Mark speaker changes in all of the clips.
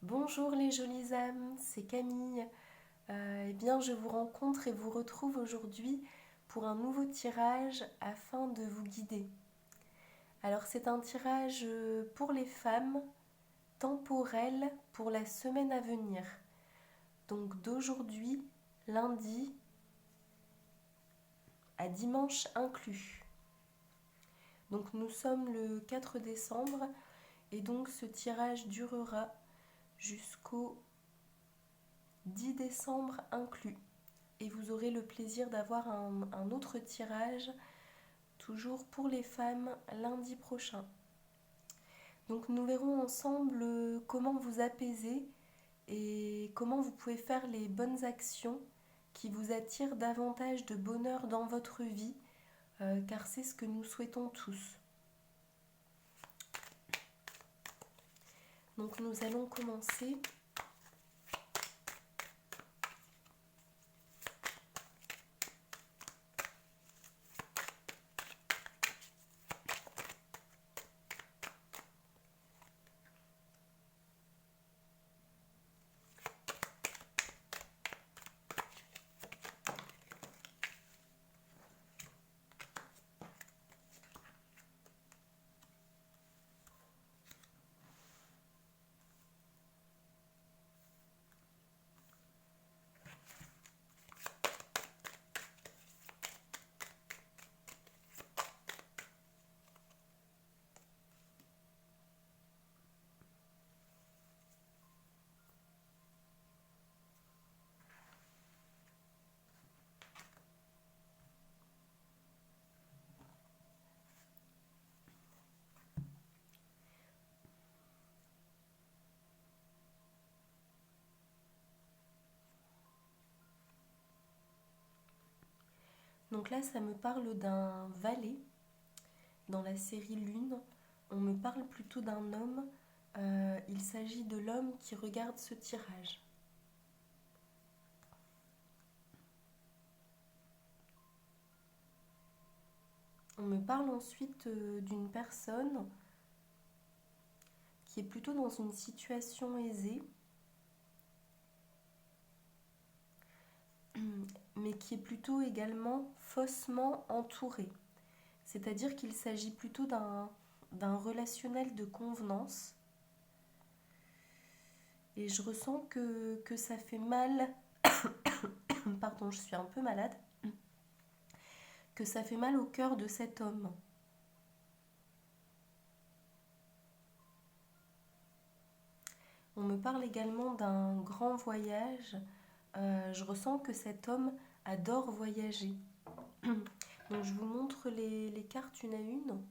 Speaker 1: Bonjour les jolies âmes, c'est Camille. Eh bien, je vous rencontre et vous retrouve aujourd'hui pour un nouveau tirage afin de vous guider. Alors, c'est un tirage pour les femmes, temporel pour la semaine à venir. Donc, d'aujourd'hui, lundi, à dimanche inclus. Donc, nous sommes le 4 décembre et donc ce tirage durera jusqu'au 10 décembre inclus. Et vous aurez le plaisir d'avoir un autre tirage, toujours pour les femmes, lundi prochain. Donc nous verrons ensemble comment vous apaiser et comment vous pouvez faire les bonnes actions qui vous attirent davantage de bonheur dans votre vie, car c'est ce que nous souhaitons tous. Donc nous allons commencer. Donc là, ça me parle d'un valet dans la série Lune. On me parle plutôt d'un homme. Il s'agit de l'homme qui regarde ce tirage. On me parle ensuite d'une personne qui est plutôt dans une situation aisée, mais qui est plutôt également faussement entourée. C'est-à-dire qu'il s'agit plutôt d'un relationnel de convenance. Et je ressens que ça fait mal, pardon, je suis un peu malade, que ça fait mal au cœur de cet homme. On me parle également d'un grand voyage. Je ressens que cet homme adore voyager. Donc je vous montre les cartes une à une.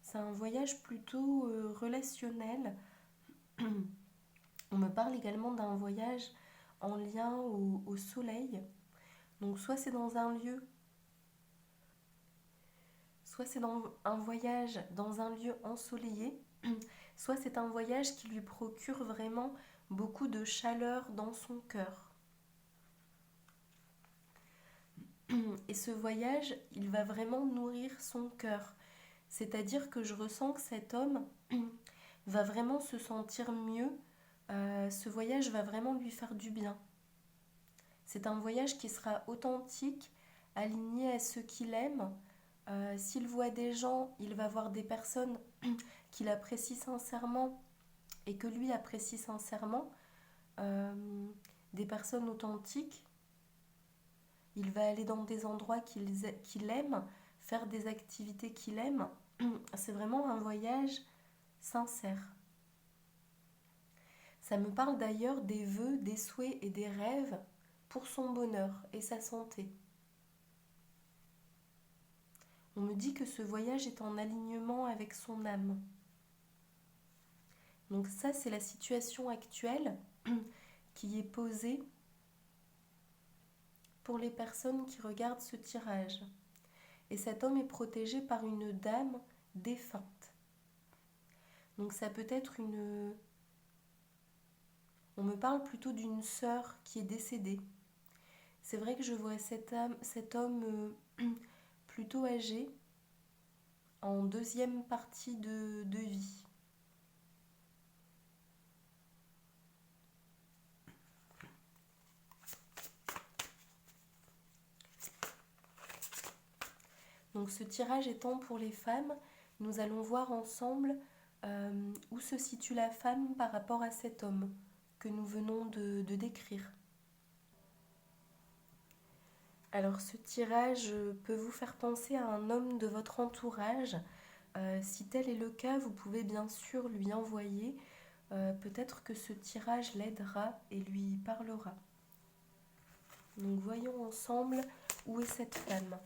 Speaker 1: C'est un voyage plutôt relationnel. On me parle également d'un voyage en lien au soleil. Donc soit c'est dans un voyage dans un lieu ensoleillé, soit c'est un voyage qui lui procure vraiment beaucoup de chaleur dans son cœur. Et ce voyage, il va vraiment nourrir son cœur. C'est-à-dire que je ressens que cet homme va vraiment se sentir mieux. Ce voyage va vraiment lui faire du bien. C'est un voyage qui sera authentique, aligné à ce qu'il aime. S'il voit des gens, il va voir des personnes qu'il apprécie sincèrement et que lui apprécie sincèrement, des personnes authentiques. Il va aller dans des endroits qu'il aime, faire des activités qu'il aime. C'est vraiment un voyage sincère. Ça me parle d'ailleurs des vœux, des souhaits et des rêves pour son bonheur et sa santé. On me dit que ce voyage est en alignement avec son âme. Donc ça, c'est la situation actuelle qui est posée pour les personnes qui regardent ce tirage. Et cet homme est protégé par une dame défunte. Donc ça peut être On me parle plutôt d'une sœur qui est décédée. C'est vrai que je vois cet homme plutôt âgé, en deuxième partie de vie. Donc ce tirage étant pour les femmes, nous allons voir ensemble où se situe la femme par rapport à cet homme que nous venons de décrire. Alors ce tirage peut vous faire penser à un homme de votre entourage. Si tel est le cas, vous pouvez bien sûr lui envoyer. Peut-être que ce tirage l'aidera et lui parlera. Donc voyons ensemble où est cette femme.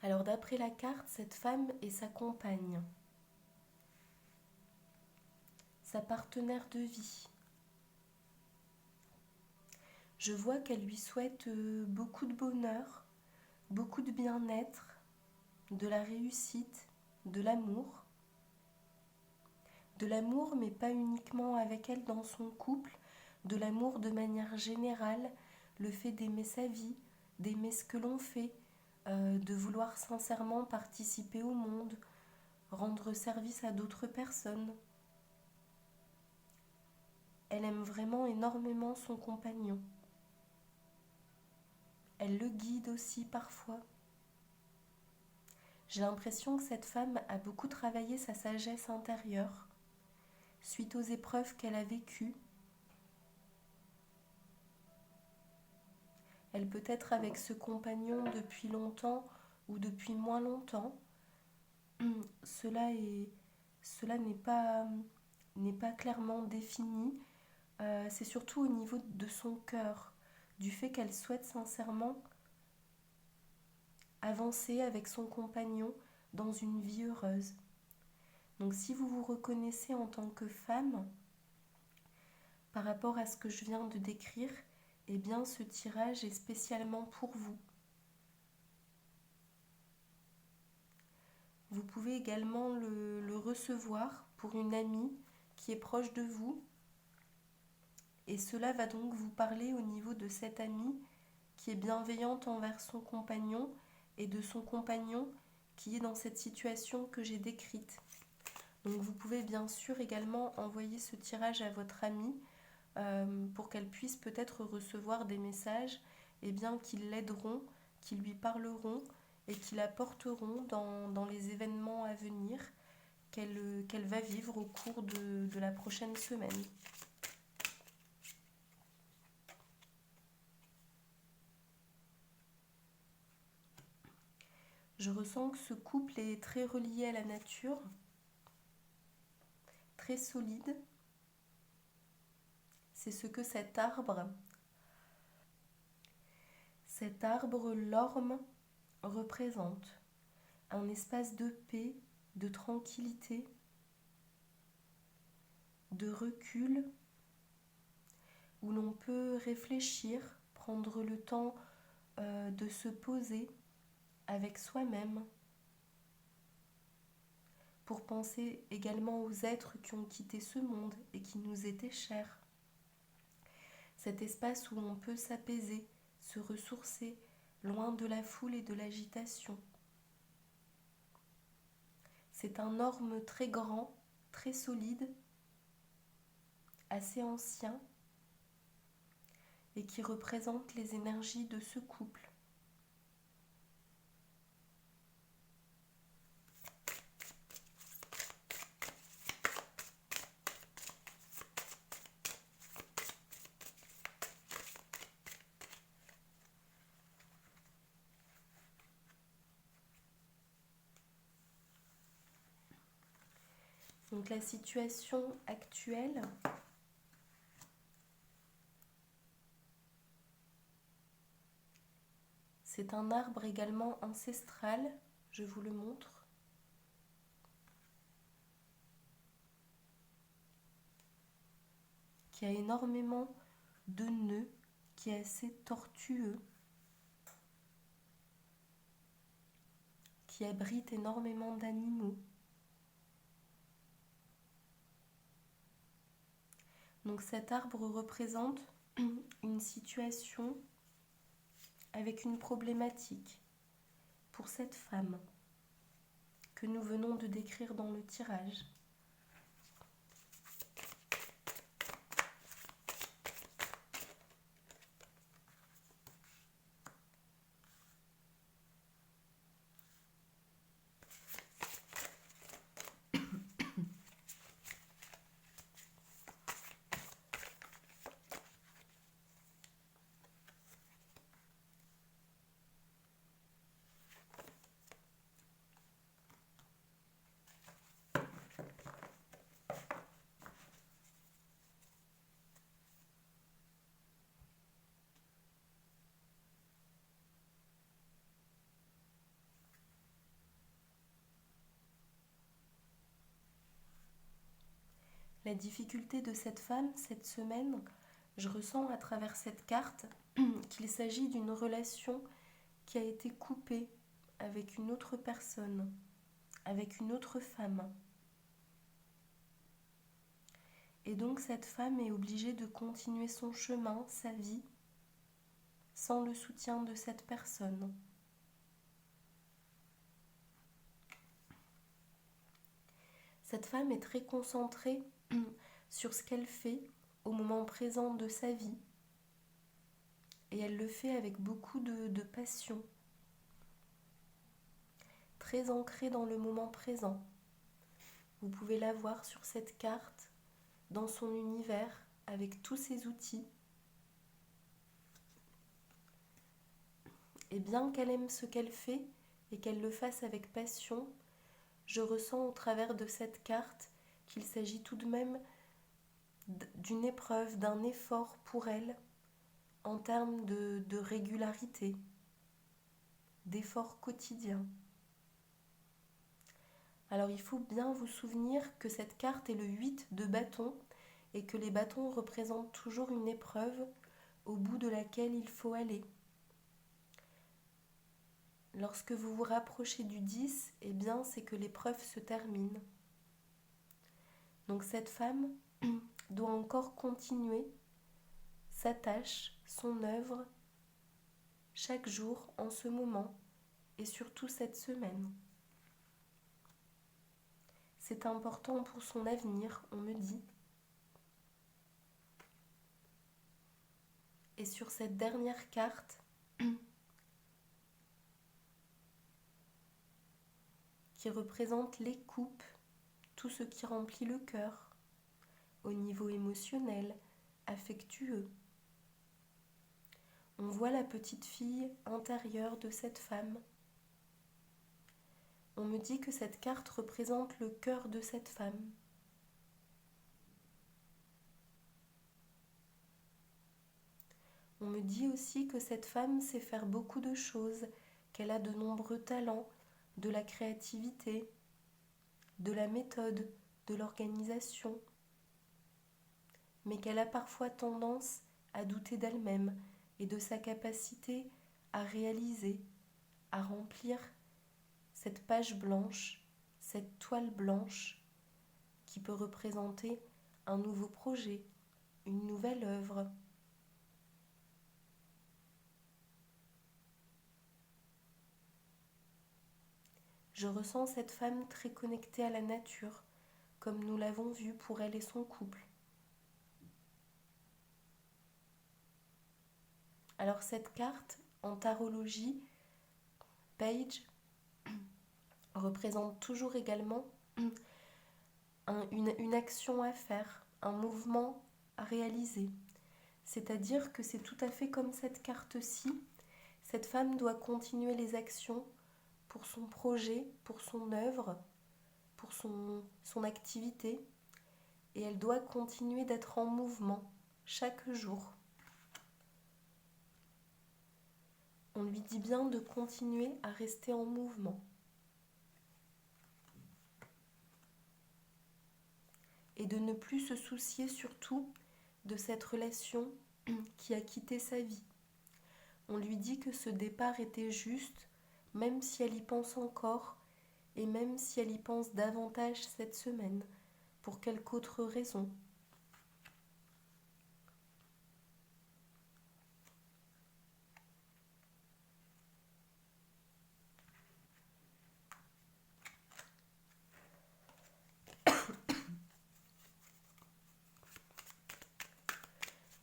Speaker 1: Alors d'après la carte, cette femme est sa compagne, sa partenaire de vie. Je vois qu'elle lui souhaite beaucoup de bonheur, beaucoup de bien-être, de la réussite, de l'amour. De l'amour, mais pas uniquement avec elle dans son couple, de l'amour de manière générale, le fait d'aimer sa vie, d'aimer ce que l'on fait, de vouloir sincèrement participer au monde, rendre service à d'autres personnes. Elle aime vraiment énormément son compagnon. Elle le guide aussi parfois. J'ai l'impression que cette femme a beaucoup travaillé sa sagesse intérieure suite aux épreuves qu'elle a vécues. Elle peut être avec ce compagnon depuis longtemps ou depuis moins longtemps. Cela n'est pas clairement défini. C'est surtout au niveau de son cœur, du fait qu'elle souhaite sincèrement avancer avec son compagnon dans une vie heureuse. Donc si vous vous reconnaissez en tant que femme, par rapport à ce que je viens de décrire, eh bien ce tirage est spécialement pour vous. Vous pouvez également le recevoir pour une amie qui est proche de vous. Et cela va donc vous parler au niveau de cette amie qui est bienveillante envers son compagnon et de son compagnon qui est dans cette situation que j'ai décrite. Donc vous pouvez bien sûr également envoyer ce tirage à votre amie pour qu'elle puisse peut-être recevoir des messages qui l'aideront, qui lui parleront et qui la porteront dans les événements à venir qu'elle va vivre au cours de la prochaine semaine. Je ressens que ce couple est très relié à la nature, très solide. C'est ce que cet arbre, l'orme, représente. Un espace de paix, de tranquillité, de recul, où l'on peut réfléchir, prendre le temps de se poser avec soi-même, pour penser également aux êtres qui ont quitté ce monde et qui nous étaient chers. Cet espace où on peut s'apaiser, se ressourcer, loin de la foule et de l'agitation. C'est un orme très grand, très solide, assez ancien, et qui représente les énergies de ce couple. Donc la situation actuelle, c'est un arbre également ancestral, je vous le montre. qui a énormément de nœuds, qui est assez tortueux, qui abrite énormément d'animaux. Donc cet arbre représente une situation avec une problématique pour cette femme que nous venons de décrire dans le tirage. La difficulté de cette femme, cette semaine, je ressens à travers cette carte qu'il s'agit d'une relation qui a été coupée avec une autre personne, avec une autre femme. Et donc cette femme est obligée de continuer son chemin, sa vie, sans le soutien de cette personne. Cette femme est très concentrée sur ce qu'elle fait au moment présent de sa vie. Et elle le fait avec beaucoup de passion, très ancrée dans le moment présent. Vous pouvez la voir sur cette carte, dans son univers, avec tous ses outils. Et bien qu'elle aime ce qu'elle fait et qu'elle le fasse avec passion, je ressens au travers de cette carte qu'il s'agit tout de même d'une épreuve, d'un effort pour elle en termes de régularité, d'effort quotidien. Alors il faut bien vous souvenir que cette carte est le 8 de bâton et que les bâtons représentent toujours une épreuve au bout de laquelle il faut aller. Lorsque vous vous rapprochez du 10, eh bien c'est que l'épreuve se termine. Donc cette femme doit encore continuer sa tâche, son œuvre, chaque jour en ce moment et surtout cette semaine. C'est important pour son avenir, on me dit. Et sur cette dernière carte, qui représente les coupes, tout ce qui remplit le cœur, au niveau émotionnel, affectueux. On voit la petite fille intérieure de cette femme. On me dit que cette carte représente le cœur de cette femme. On me dit aussi que cette femme sait faire beaucoup de choses, qu'elle a de nombreux talents, de la créativité, de la méthode, de l'organisation, mais qu'elle a parfois tendance à douter d'elle-même et de sa capacité à réaliser, à remplir cette page blanche, cette toile blanche qui peut représenter un nouveau projet, une nouvelle œuvre. Je ressens cette femme très connectée à la nature, comme nous l'avons vu pour elle et son couple. Alors cette carte, en tarologie, Page, représente toujours également une action à faire, un mouvement à réaliser. C'est-à-dire que c'est tout à fait comme cette carte-ci, cette femme doit continuer les actions pour son projet, pour son œuvre, pour son activité, et elle doit continuer d'être en mouvement chaque jour. On lui dit bien de continuer à rester en mouvement. Et de ne plus se soucier surtout de cette relation qui a quitté sa vie. On lui dit que ce départ était juste, même si elle y pense encore, et même si elle y pense davantage cette semaine, pour quelque autre raison.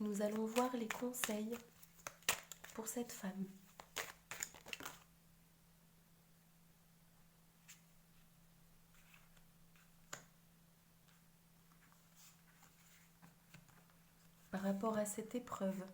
Speaker 1: Nous allons voir les conseils pour cette femme. Par rapport à cette épreuve.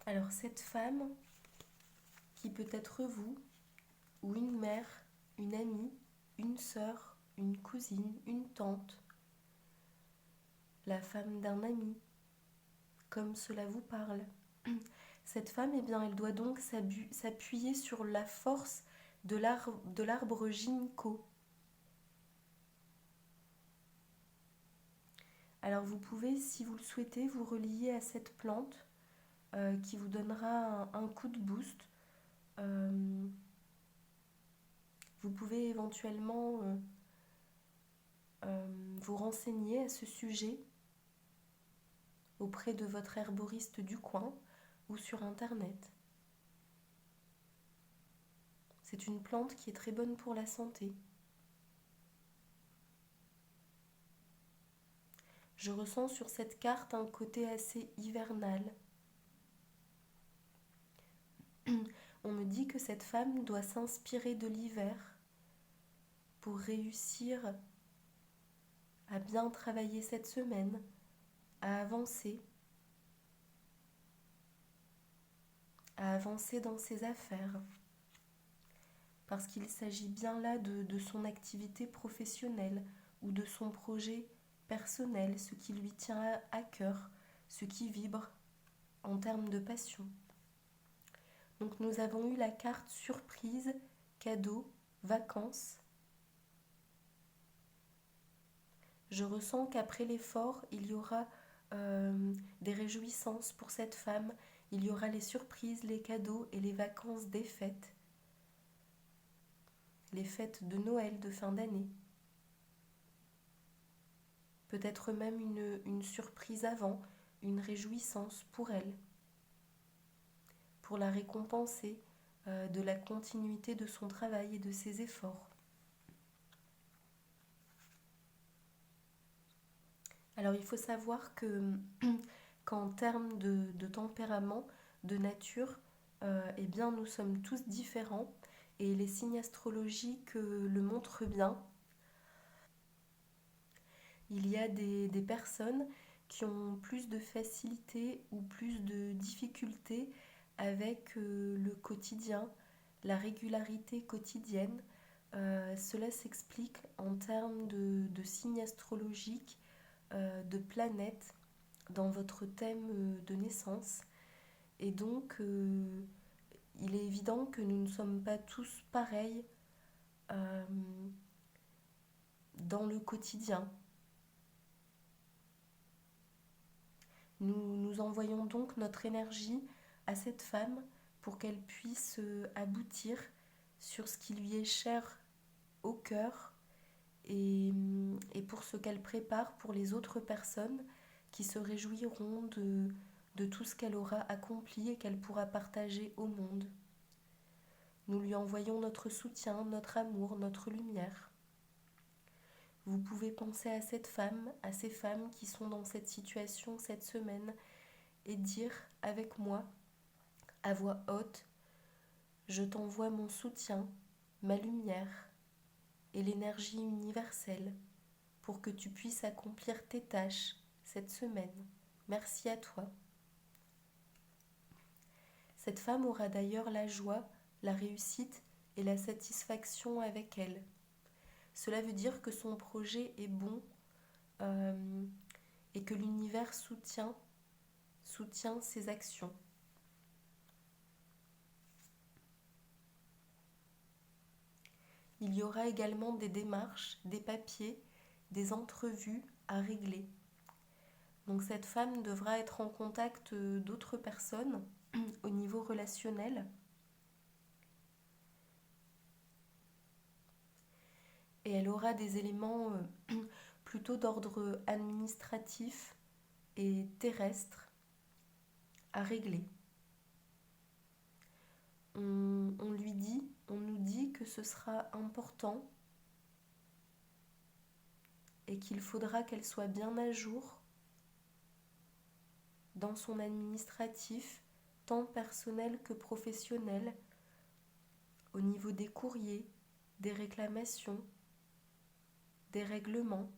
Speaker 1: Alors cette femme, qui peut être vous, ou une mère, une amie, une sœur, une cousine, une tante, la femme d'un ami, comme cela vous parle. Cette femme, eh bien, elle doit donc s'appuyer sur la force de l'arbre ginkgo. Alors vous pouvez, si vous le souhaitez, vous relier à cette plante qui vous donnera un coup de boost. Vous pouvez éventuellement vous renseigner à ce sujet auprès de votre herboriste du coin ou sur internet. C'est une plante qui est très bonne pour la santé. Je ressens sur cette carte un côté assez hivernal. On me dit que cette femme doit s'inspirer de l'hiver pour réussir à bien travailler cette semaine, à avancer dans ses affaires. Parce qu'il s'agit bien là de son activité professionnelle ou de son projet personnel, ce qui lui tient à cœur, ce qui vibre en termes de passion. Donc nous avons eu la carte surprise, cadeau, vacances. Je ressens qu'après l'effort, il y aura des réjouissances pour cette femme. Il y aura les surprises, les cadeaux et les vacances des fêtes. Les fêtes de Noël de fin d'année. Peut-être même une surprise avant, une réjouissance pour elle, pour la récompenser de la continuité de son travail et de ses efforts. Alors il faut savoir qu'en termes de tempérament, de nature, eh bien nous sommes tous différents et les signes astrologiques le montrent bien. Il y a des personnes qui ont plus de facilité ou plus de difficultés avec le quotidien, la régularité quotidienne. Cela s'explique en termes de signes astrologiques, de planètes dans votre thème de naissance. Et donc, il est évident que nous ne sommes pas tous pareils euh, dans le quotidien. Nous envoyons donc notre énergie à cette femme pour qu'elle puisse aboutir sur ce qui lui est cher au cœur et pour ce qu'elle prépare pour les autres personnes qui se réjouiront de tout ce qu'elle aura accompli et qu'elle pourra partager au monde. Nous lui envoyons notre soutien, notre amour, notre lumière. Vous pouvez penser à cette femme, à ces femmes qui sont dans cette situation cette semaine et dire avec moi, à voix haute, je t'envoie mon soutien, ma lumière et l'énergie universelle pour que tu puisses accomplir tes tâches cette semaine. Merci à toi. Cette femme aura d'ailleurs la joie, la réussite et la satisfaction avec elle. Cela veut dire que son projet est bon et que l'univers soutient ses actions. Il y aura également des démarches, des papiers, des entrevues à régler. Donc cette femme devra être en contact d'autres personnes au niveau relationnel. Et elle aura des éléments plutôt d'ordre administratif et terrestre à régler. On nous dit que ce sera important et qu'il faudra qu'elle soit bien à jour dans son administratif, tant personnel que professionnel, au niveau des courriers, des réclamations, des règlements,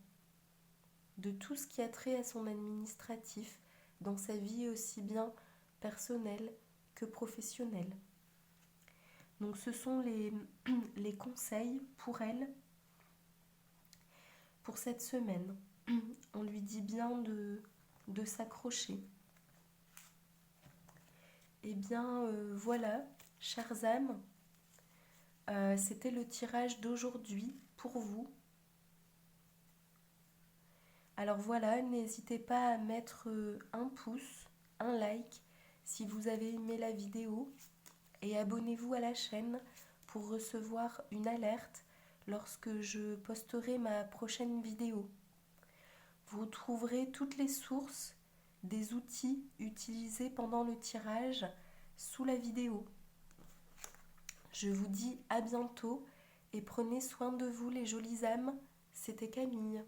Speaker 1: de tout ce qui a trait à son administratif dans sa vie aussi bien personnelle que professionnelle. Donc ce sont les conseils pour elle pour cette semaine. On lui dit bien de s'accrocher. Eh bien voilà, chères âmes, c'était le tirage d'aujourd'hui pour vous. Alors voilà, n'hésitez pas à mettre un pouce, un like si vous avez aimé la vidéo et abonnez-vous à la chaîne pour recevoir une alerte lorsque je posterai ma prochaine vidéo. Vous trouverez toutes les sources des outils utilisés pendant le tirage sous la vidéo. Je vous dis à bientôt et prenez soin de vous les jolies âmes. C'était Camille.